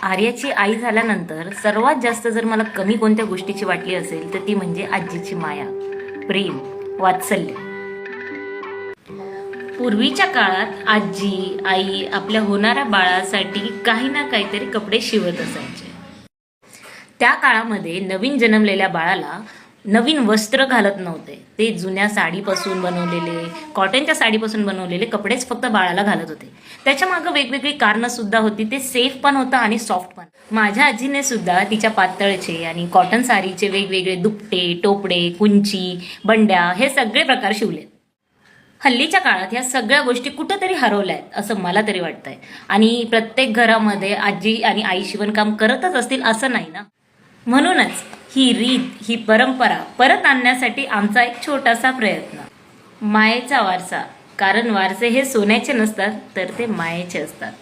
आर्याची आई झाल्यानंतर सर्वात जास्त जर मला कमी कोणत्या गोष्टीची वाटली असेल तर ती म्हणजे आजीची माया, प्रेम, वात्सल्य. पूर्वीच्या काळात आजी आई आपल्या होणाऱ्या बाळासाठी काही ना काहीतरी कपडे शिवत असायचे. त्या काळामध्ये नवीन जन्मलेल्या बाळाला नवीन वस्त्र घालत नव्हते. ते जुन्या साडीपासून बनवलेले, कॉटनच्या साडीपासून बनवलेले कपडेच फक्त बाळाला घालत होते. त्याच्या मागं वेगवेगळी कारणं सुद्धा होती. ते सेफ पण होतं आणि सॉफ्ट पण. माझ्या आजीने सुद्धा तिच्या पातळचे आणि कॉटन साडीचे वेगवेगळे दुपटे, टोपडे, कुंची, बंड्या हे सगळे प्रकार शिवले. हल्लीच्या काळात ह्या सगळ्या गोष्टी कुठंतरी हरवल्या आहेत असं मला तरी वाटतंय. आणि प्रत्येक घरामध्ये आजी आणि आई शिवणकाम करतच असतील असं नाही ना. म्हणूनच ही रीत, ही परंपरा परत आणण्यासाठी आमचा एक छोटासा प्रयत्न. मायेचा वारसा, कारण वारसे हे सोन्याचे नसतात तर ते मायेचे असतात.